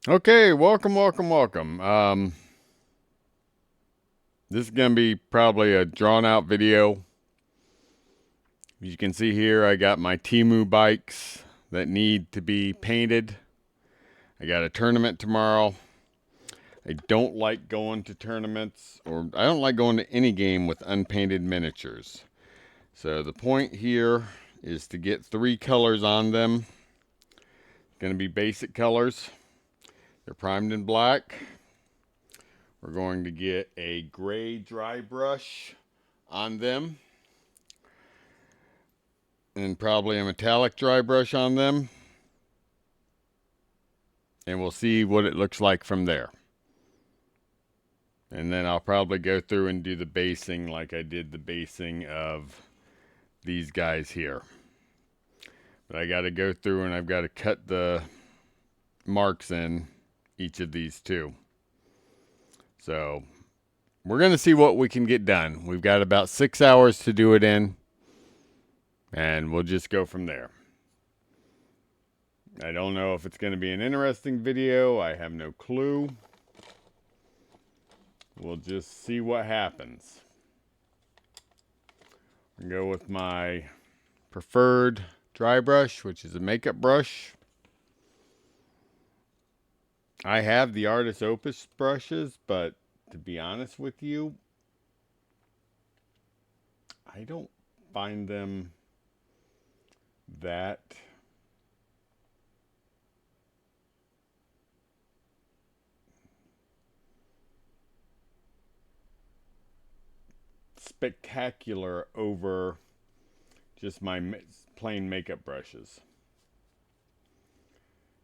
Okay, welcome. This is going to be probably a drawn out video. As you can see here, I got my Timu bikes that need to be painted. I got a tournament tomorrow. I don't like going to tournaments, or I don't like going to any game with unpainted miniatures. So the point here is to get 3 colors on them. Going to be basic colors. They're primed in black. We're going to get a gray dry brush on them, and probably a metallic dry brush on them, and we'll see what it looks like from there. And then I'll probably go through and do the basing like I did the basing of these guys here. But I got to go through and I've got to cut the marks in each of these two. So we're going to see what we can get done. We've got about 6 hours to do it in, and we'll just go from there. I don't know if it's going to be an interesting video. I have no clue. We'll just see what happens. I'll go with my preferred dry brush, which is a makeup brush. I have the Artist Opus brushes, but to be honest with you, I don't find them that spectacular over just my plain makeup brushes.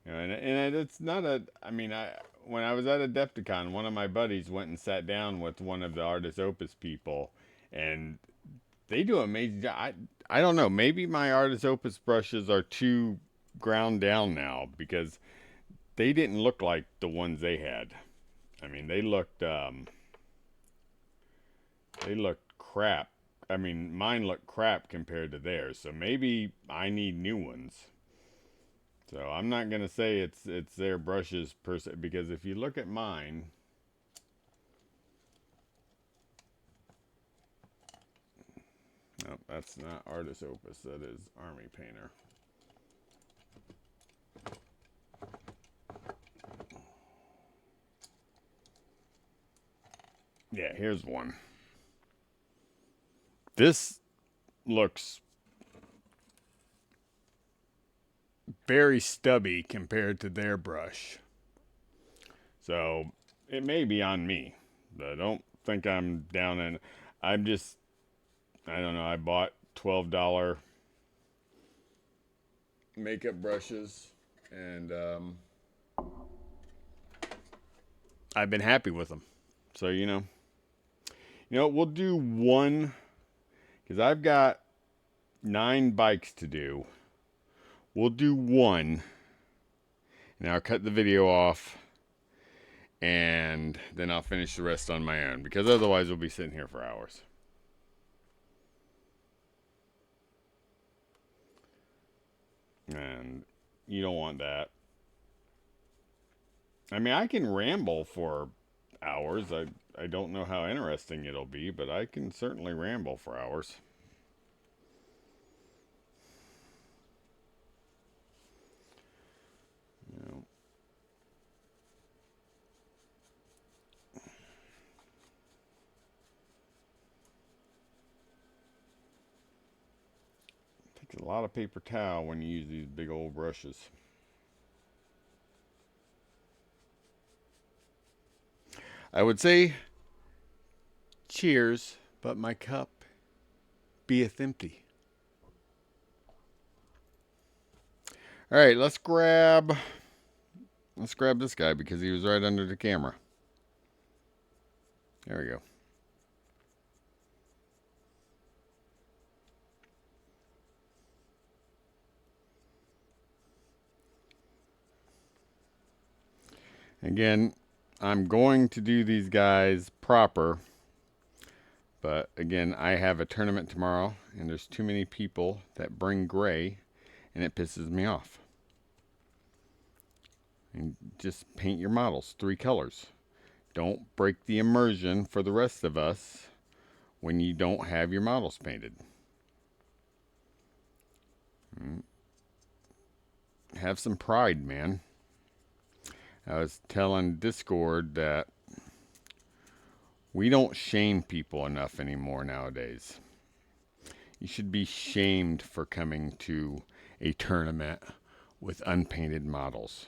You know, and it's not a. I mean, when I was at Adepticon, one of my buddies went and sat down with one of the Artist Opus people, and they do an amazing job. I don't know. Maybe my Artist Opus brushes are too ground down now because they didn't look like the ones they had. I mean, they looked crap. I mean, mine looked crap compared to theirs. So maybe I need new ones. So I'm not gonna say it's their brushes per se, because if you look at mine, no, that's not Artist Opus. That is Army Painter. Yeah, here's one. This looks very stubby compared to their brush. So it may be on me. I don't think I'm down in. I'm just, I don't know. I bought $12 makeup brushes, and I've been happy with them. So we'll do one because I've got 9 bikes to do. We'll do one, and I'll cut the video off, and then I'll finish the rest on my own, because otherwise we'll be sitting here for hours. And you don't want that. I mean, I can ramble for hours. I don't know how interesting it'll be, but I can certainly ramble for hours. You know, it takes a lot of paper towel when you use these big old brushes. I would say cheers, but my cup beeth empty. All right, let's grab this guy because he was right under the camera. There we go. Again, I'm going to do these guys proper, but again, I have a tournament tomorrow, and there's too many people that bring gray, and it pisses me off. And just paint your models 3 colors. Don't break the immersion for the rest of us when you don't have your models painted. Have some pride, man. I was telling Discord that we don't shame people enough anymore nowadays. You should be shamed for coming to a tournament with unpainted models.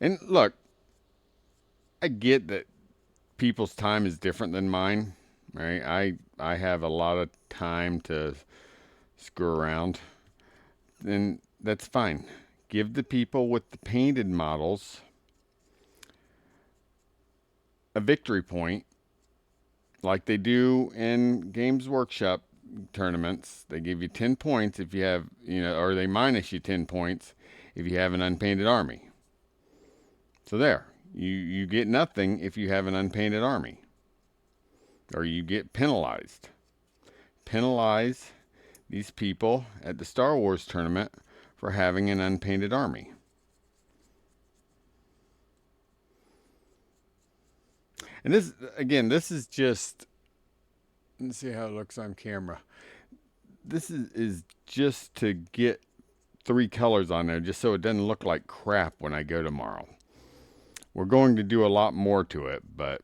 And look, I get that people's time is different than mine, right? I have a lot of time to screw around, and that's fine. Give the people with the painted models a victory point like they do in Games Workshop tournaments. They give you 10 points if you have, or they minus you 10 points if you have an unpainted army. So there, you get nothing if you have an unpainted army, or you get penalized. Penalize these people at the Star Wars tournament for having an unpainted army. And this is just, let's see how it looks on camera. This is just to get 3 colors on there, just so it doesn't look like crap when I go tomorrow. We're going to do a lot more to it, but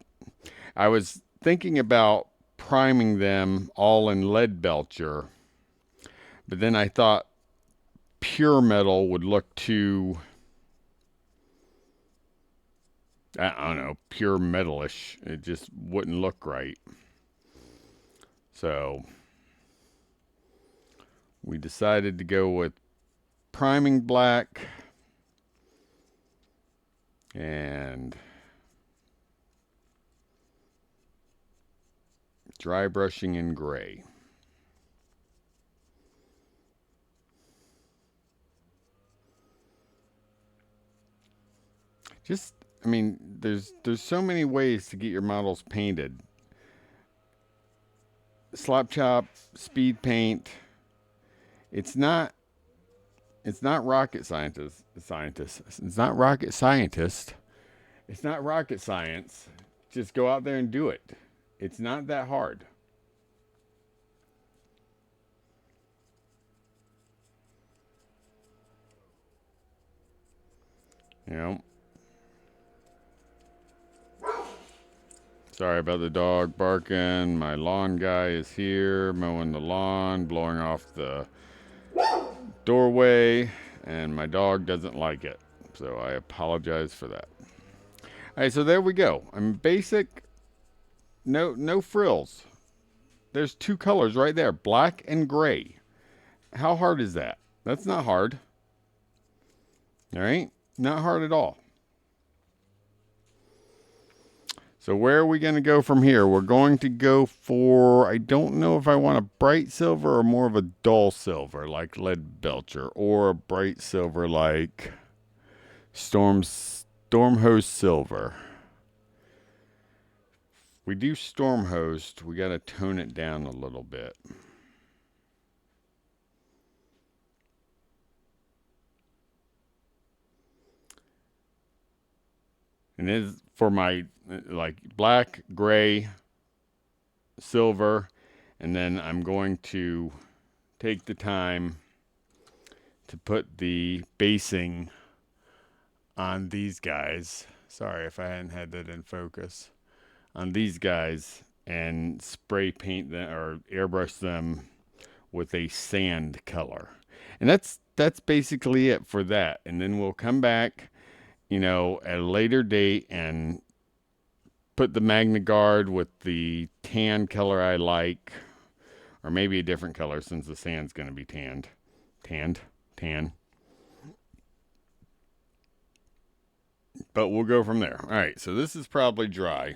I was thinking about priming them all in lead belcher, but then I thought pure metal would look too, I don't know, pure metalish. It just wouldn't look right. So we decided to go with priming black and dry brushing in gray. Just, I mean, there's so many ways to get your models painted. Slap chop, speed paint. It's not rocket scientist. It's not rocket scientist. It's not rocket science. Just go out there and do it. It's not that hard. You know. Sorry about the dog barking. My lawn guy is here mowing the lawn, blowing off the doorway, and my dog doesn't like it. So I apologize for that. All right, so there we go. I'm basic, no frills. There's 2 colors right there, black and gray. How hard is that? That's not hard. All right, not hard at all. So where are we going to go from here? We're going to go for, I don't know if I want a bright silver or more of a dull silver like lead belcher, or a bright silver like Stormhost silver. If we do Stormhost, we got to tone it down a little bit. And this is for my, like, black, gray, silver, and then I'm going to take the time to put the basing on these guys. Sorry if I hadn't had that in focus. On these guys, and spray paint them or airbrush them with a sand color. And that's basically it for that. And then we'll come back, at a later date and put the Magna Guard with the tan color I like, or maybe a different color since the sand's going to be tan. But we'll go from there. All right, so this is probably dry.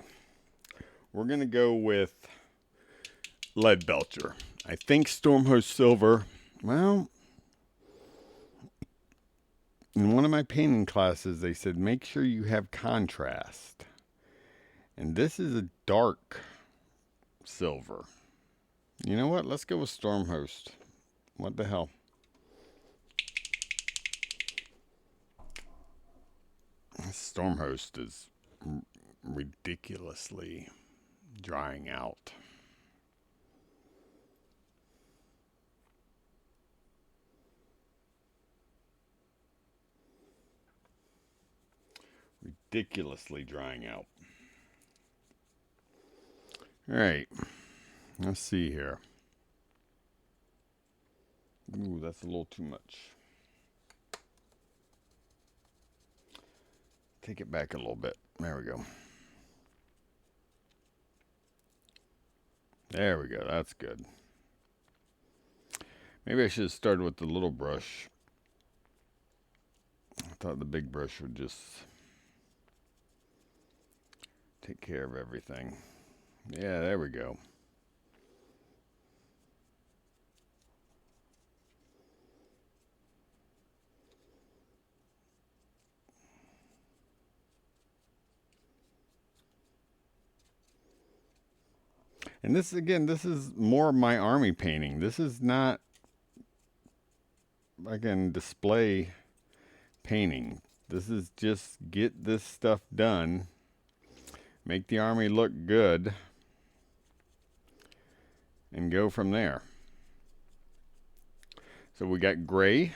We're going to go with lead belcher. I think Stormhost silver, well, in one of my painting classes, they said make sure you have contrast. And this is a dark silver. You know what? Let's go with Stormhost. What the hell? storm host is ridiculously drying out. Ridiculously drying out. All right, let's see here. Ooh, that's a little too much. Take it back a little bit. There we go. There we go. That's good. Maybe I should have started with the little brush. I thought the big brush would just take care of everything. Yeah, there we go. And this, again, this is more of my army painting. This is not, again, display painting. This is just get this stuff done, make the army look good, and go from there. So we got gray,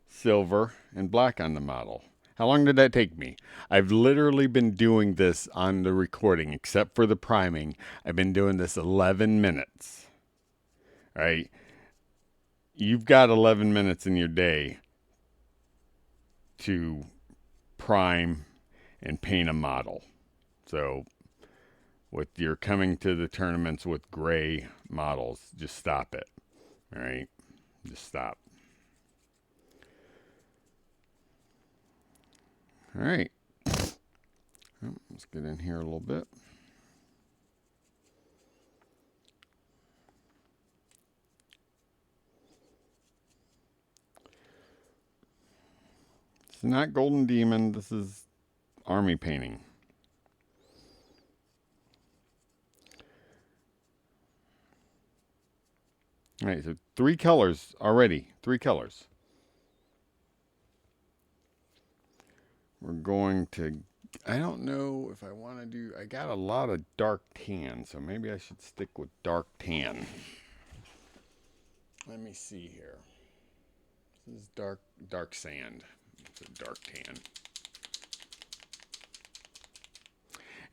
silver, and black on the model. How long did that take me? I've literally been doing this on the recording, except for the priming. I've been doing this 11 minutes. All right? You've got 11 minutes in your day to prime and paint a model. So with your coming to the tournaments with gray models, just stop it. All right? Just stop. All right. Let's get in here a little bit. It's not Golden Demon. This is army painting. All right, so 3 colors already. 3 colors. We're going to, I don't know if I want to do, I got a lot of dark tan, so maybe I should stick with dark tan. Let me see here. This is dark sand. It's a dark tan.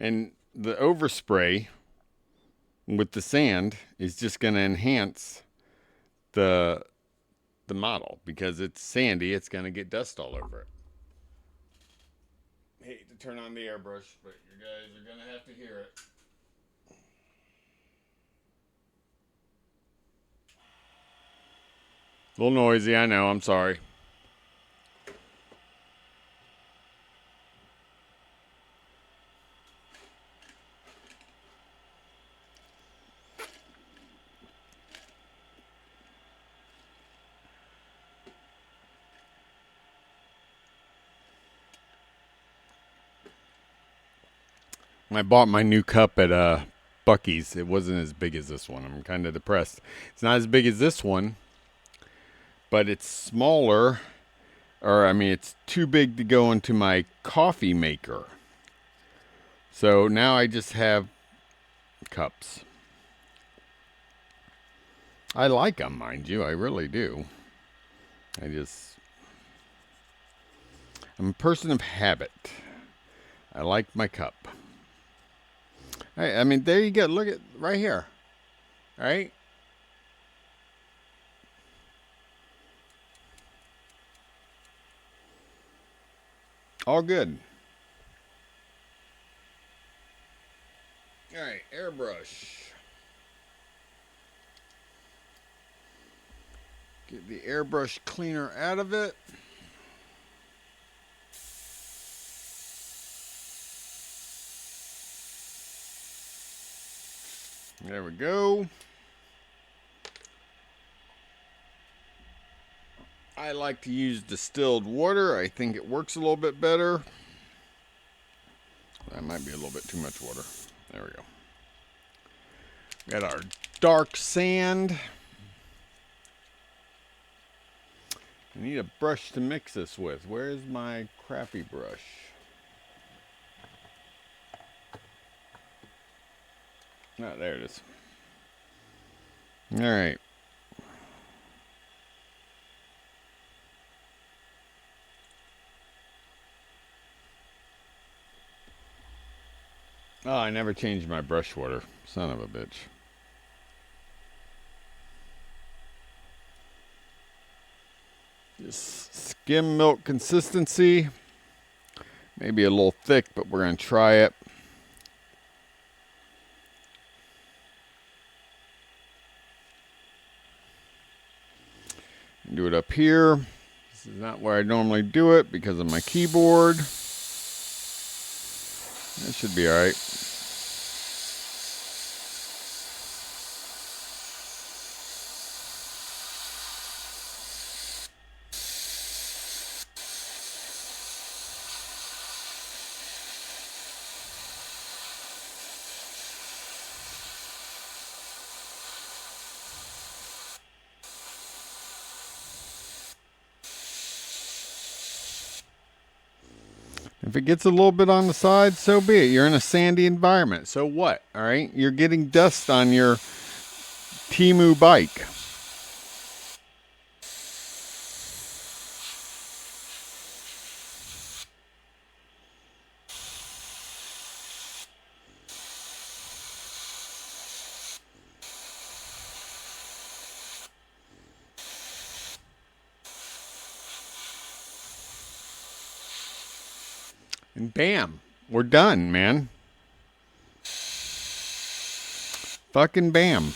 And the overspray with the sand is just going to enhance the model because it's sandy. It's going to get dust all over it. Hate to turn on the airbrush, but you guys are going to have to hear it. A little noisy, I know. I'm sorry. I bought my new cup at Bucky's. It wasn't as big as this one. I'm kind of depressed. It's not as big as this one, but it's smaller. Or, I mean, it's too big to go into my coffee maker. So now I just have cups. I like them, mind you. I really do. I'm a person of habit. I like my cup. All right, I mean, there you go. Look at right here. All right. All good. All right, airbrush. Get the airbrush cleaner out of it. There we go. I like to use distilled water. I think it works a little bit better. That might be a little bit too much water. There we go. Got our dark sand. I need a brush to mix this with. Where's my crappy brush? Oh, there it is. All right. Oh, I never changed my brush water. Son of a bitch. Just skim milk consistency. Maybe a little thick, but we're going to try it. Do it up here. This is not where I normally do it because of my keyboard. That should be all right. If it gets a little bit on the side, so be it. You're in a sandy environment. So what? All right? You're getting dust on your Temu bike. And bam, we're done, man. Fucking bam.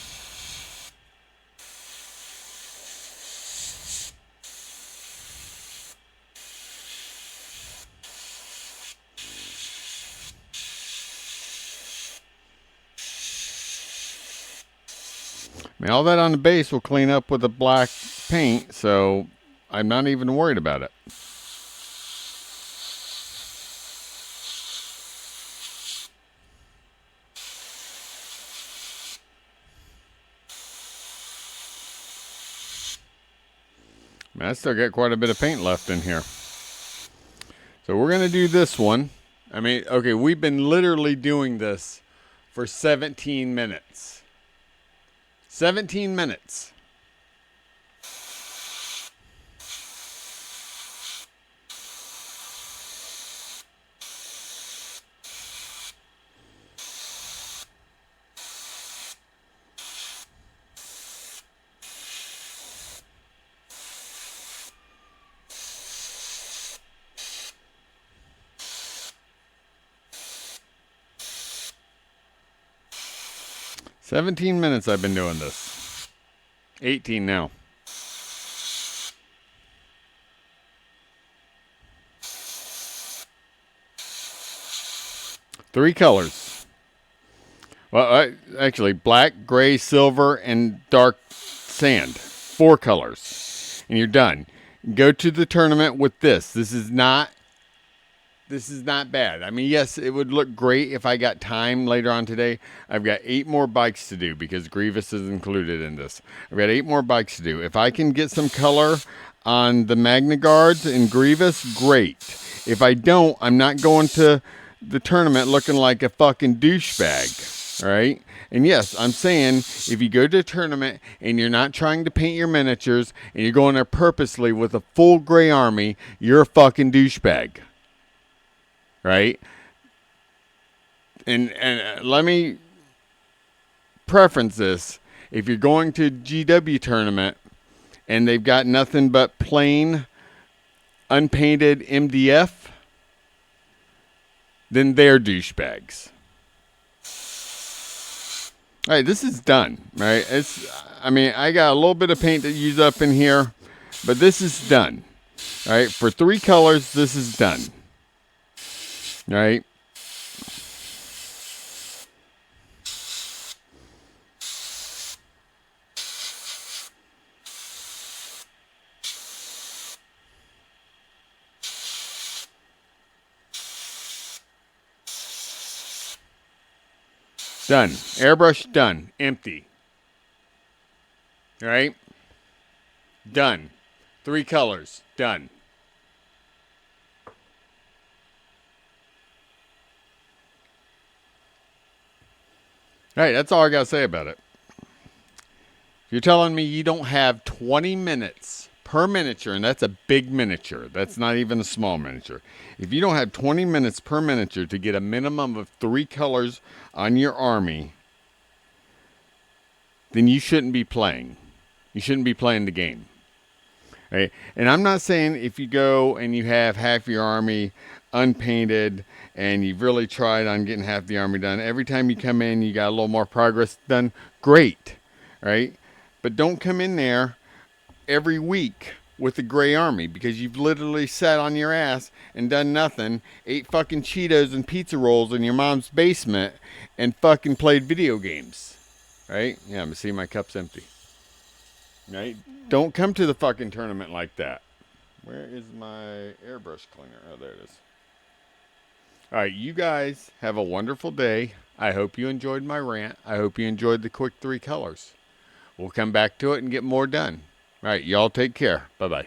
I mean, all that on the base will clean up with the black paint, so I'm not even worried about it. I mean, I still got quite a bit of paint left in here. So we're going to do this one. I mean, okay, we've been literally doing this for 17 minutes. 17 minutes. "17 minutes I've been doing this. 18 now. Three colors. Well, actually, black, gray, silver, and dark sand. 4 colors. And you're done. Go to the tournament with this. This is not bad. I mean, yes, it would look great if I got time later on today. I've got 8 more bikes to do because Grievous is included in this. I've got 8 more bikes to do. If I can get some color on the Magna Guards and Grievous, great. If I don't, I'm not going to the tournament looking like a fucking douchebag. All right? And yes, I'm saying if you go to a tournament and you're not trying to paint your miniatures and you're going there purposely with a full gray army, you're a fucking douchebag. Right? And let me preference this. If you're going to a GW tournament and they've got nothing but plain unpainted MDF, then they're douchebags. All right, this is done, right? I mean, I got a little bit of paint to use up in here, but this is done. All right, for 3 colors, this is done. All right. Done. Airbrush done. Empty. All right. Done. 3 colors. Done. All right, that's all I got to say about it. If you're telling me you don't have 20 minutes per miniature, and that's a big miniature, that's not even a small miniature. If you don't have 20 minutes per miniature to get a minimum of 3 colors on your army, then you shouldn't be playing. You shouldn't be playing the game. Right? And I'm not saying if you go and you have half your army unpainted and you've really tried on getting half the army done, every time you come in you got a little more progress done, great, right? But don't come in there every week with the gray army because you've literally sat on your ass and done nothing, ate fucking Cheetos and pizza rolls in your mom's basement, and fucking played video games, right? Yeah, I'm see my cup's empty. Right? Don't come to the fucking tournament like that. Where is my airbrush cleaner? Oh, there it is. All right, you guys have a wonderful day. I hope you enjoyed my rant. I hope you enjoyed the quick 3 colors. We'll come back to it and get more done. All right, y'all take care. Bye-bye.